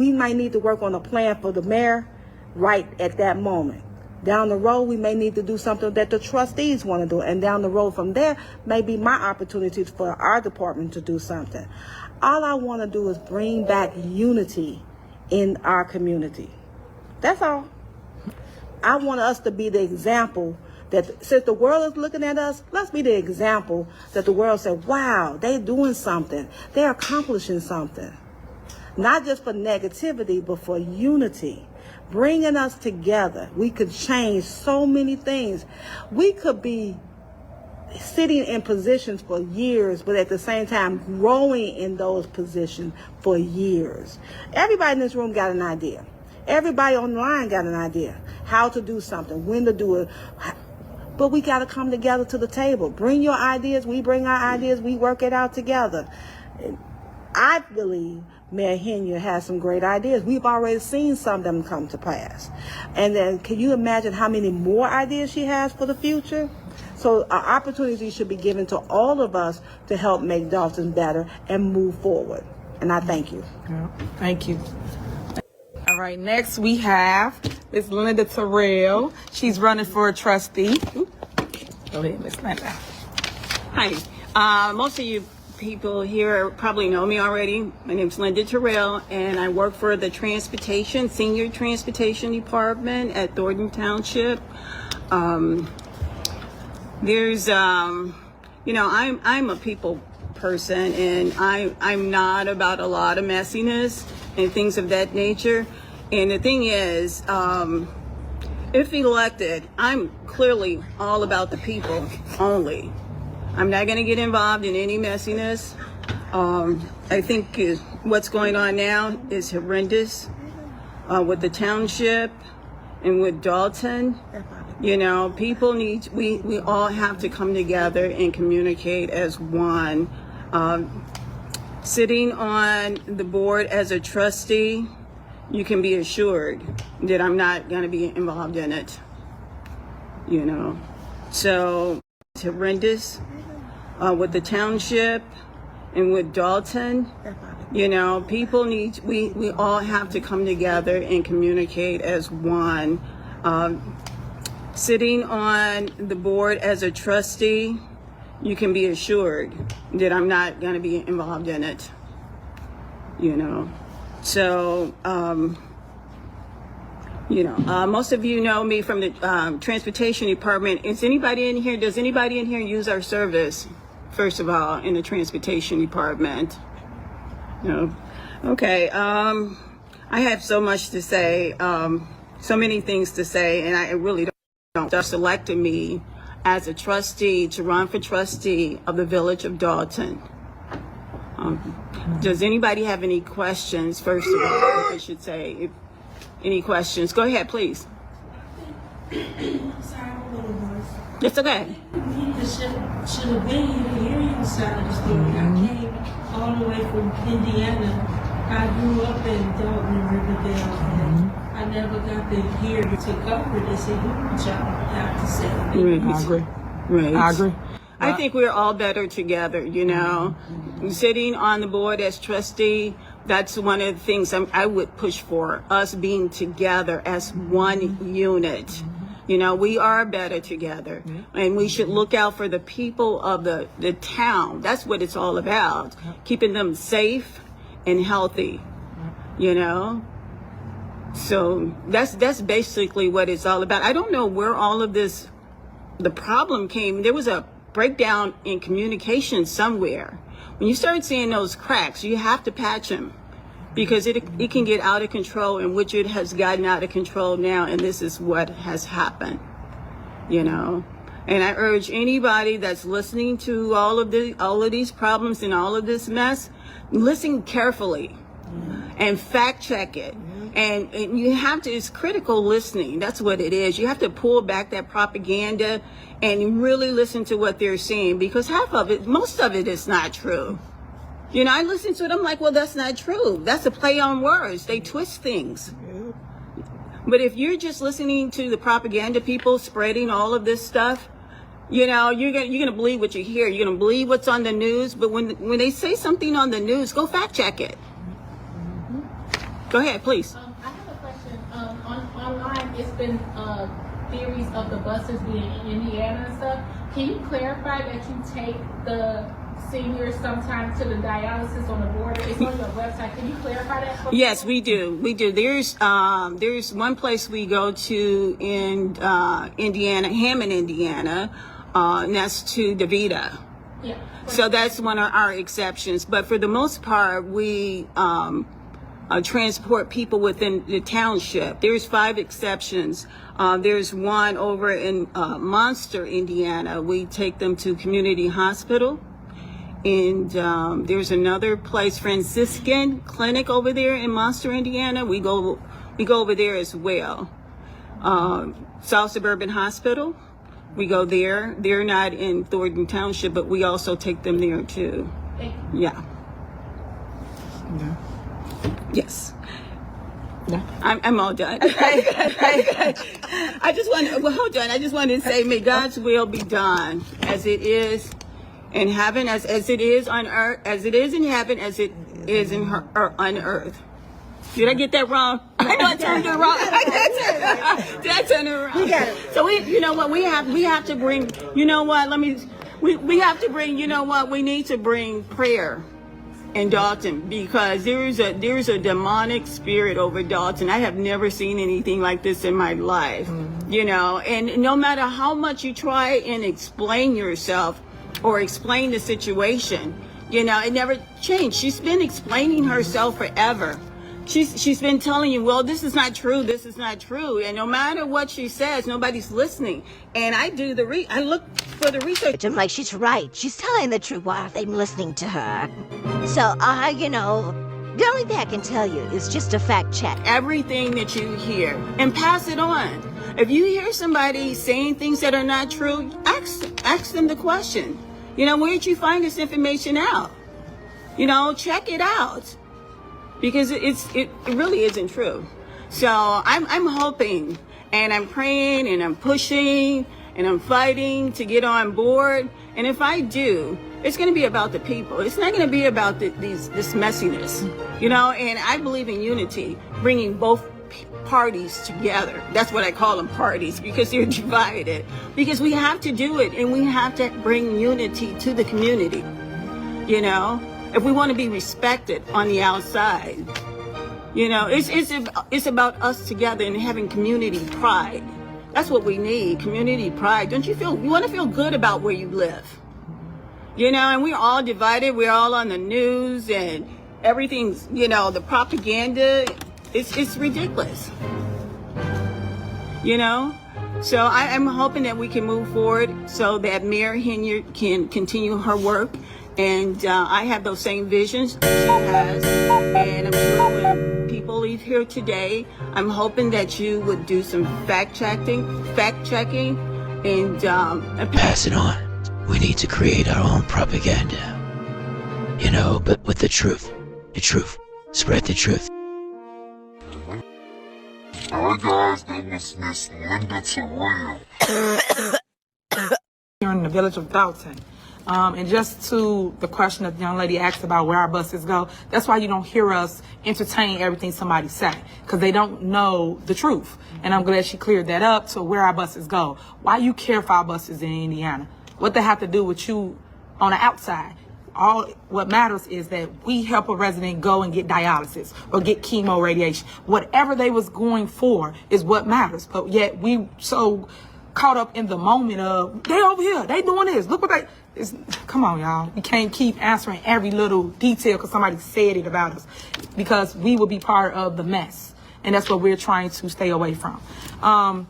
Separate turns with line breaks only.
we might need to work on a plan for the mayor right at that moment. Down the road, we may need to do something that the trustees want to do. And down the road from there may be my opportunity for our department to do something. All I want to do is bring back unity in our community. That's all. I want us to be the example that since the world is looking at us, let's be the example that the world said, wow, they're doing something. They're accomplishing something. Not just for negativity, but for unity. Bringing us together. We could change so many things. We could be sitting in positions for years, but at the same time growing in those positions for years. Everybody in this room got an idea. Everybody online got an idea how to do something, when to do it. But we got to come together to the table. Bring your ideas. We bring our ideas. We work it out together. I believe Mayor Henyard has some great ideas. We've already seen some of them come to pass. And then can you imagine how many more ideas she has for the future? So an opportunity should be given to all of us to help make Dalton better and move forward. And I thank you.
Yeah, thank you. All right, next we have Ms. Linda Terrell. She's running for a trustee. Go ahead, Ms. Linda.
Hi. Most of you people here probably know me already. My name's Linda Terrell, and I work for the Senior Transportation Department at Thornton Township. I'm a people person, and I'm not about a lot of messiness and things of that nature. And the thing is, if elected, I'm clearly all about the people only. I'm not going to get involved in any messiness. I think what's going on now is horrendous with the township and with Dalton. You know, people need, we all have to come together and communicate as one. Sitting on the board as a trustee, you can be assured that I'm not going to be involved in it. You know, so it's horrendous with the township and with Dalton. You know, people need, we all have to come together and communicate as one. Sitting on the board as a trustee, you can be assured that I'm not going to be involved in it. You know, so, most of you know me from the Transportation Department. Does anybody in here use our service, first of all, in the Transportation Department? No? Okay. I have so much to say, so many things to say, and I really don't. They selected me as a trustee to run for trustee of the Village of Dalton. Does anybody have any questions, first of all, I should say? Any questions? Go ahead, please.
I'm sorry, I'm a little nervous.
It's okay.
He should have been here to hear your side of the story. I came all the way from Indiana. I grew up in Dalton and Riverdale, and I never got to hear you took over this and what y'all have to say.
I agree. Right.
I agree.
I think we're all better together, you know. Sitting on the board as trustee, that's one of the things I would push for, us being together as one unit. You know, we are better together, and we should look out for the people of the town. That's what it's all about, keeping them safe and healthy, you know. So that's basically what it's all about. I don't know where all of this, the problem came. There was a breakdown in communication somewhere. When you start seeing those cracks, you have to patch them, because it can get out of control, and which it has gotten out of control now, and this is what has happened, you know. And I urge anybody that's listening to all of these problems and all of this mess, listen carefully and fact check it. And you have to, it's critical listening. That's what it is. You have to pull back that propaganda and really listen to what they're saying, because most of it is not true. You know, I listen to it, I'm like, well, that's not true. That's a play on words. They twist things. But if you're just listening to the propaganda people spreading all of this stuff, you know, you're gonna believe what you hear. You're gonna believe what's on the news. But when they say something on the news, go fact check it. Go ahead, please.
I have a question. Online, it's been theories of the buses being in Indiana and stuff. Can you clarify that you take the seniors sometimes to the dialysis on the border? It's on your website. Can you clarify that for me?
Yes, we do. We do. There's one place we go to in Indiana, Hammond, Indiana, and that's to DeVita.
Yeah.
So that's one of our exceptions. But for the most part, we transport people within the township. There's 5 exceptions. There's one over in Monster, Indiana. We take them to Community Hospital. And there's another place, Franciscan Clinic over there in Monster, Indiana. We go over there as well. South Suburban Hospital, we go there. They're not in Thornton Township, but we also take them there too.
Thank you.
Yeah. Yes. No. I'm all done. I just want. Well, hold on. I just wanted to say, may God's will be done, as it is in heaven, as it is on earth, as it is in heaven, as it is on earth. Did I get that wrong? I turned it wrong. Did I turn it around?
You got it.
So you know what? We have to bring. You know what? We have to bring. You know what? We need to bring prayer in Dalton, because there's a demonic spirit over Dalton. I have never seen anything like this in my life. You know, and no matter how much you try and explain yourself or explain the situation, you know, it never changed. She's been explaining herself forever. She's been telling you, well, this is not true, this is not true, and no matter what she says, nobody's listening. And I do I look for the research.
I'm like, she's right. She's telling the truth. Why aren't they listening to her? So, you know, the only thing I can tell you is just a fact check.
Everything that you hear and pass it on. If you hear somebody saying things that are not true, ask them the question. You know, where did you find this information out? You know, check it out. Because it really isn't true. So I'm hoping and I'm praying and I'm pushing and I'm fighting to get on board. And if I do, it's going to be about the people. It's not going to be about this messiness, you know. And I believe in unity, bringing both parties together. That's what I call them, parties, because they're divided. Because we have to do it, and we have to bring unity to the community, you know. If we want to be respected on the outside, you know, it's about us together and having community pride. That's what we need, community pride. Don't you want to feel good about where you live? You know, and we're all divided. We're all on the news and everything's, you know, the propaganda. It's ridiculous. You know? So I'm hoping that we can move forward so that Mayor Henyard can continue her work. And I have those same visions that she has. And I'm sure when people leave here today, I'm hoping that you would do some fact checking, and
pass it on. We need to create our own propaganda. You know, but with the truth. The truth. Spread the truth.
Hi guys, that was Miss Linda Terrell.
Here in the village of Dalton. And just to the question that the young lady asked about where our buses go, that's why you don't hear us entertain everything somebody say, because they don't know the truth. And I'm glad she cleared that up to where our buses go. Why you care for our buses in Indiana? What they have to do with you on the outside? All what matters is that we help a resident go and get dialysis or get chemo radiation. Whatever they was going for is what matters. But yet we so caught up in the moment of, they over here, they doing this, look what come on, y'all. We can't keep answering every little detail because somebody said it about us, because we will be part of the mess. And that's what we're trying to stay away from. Couple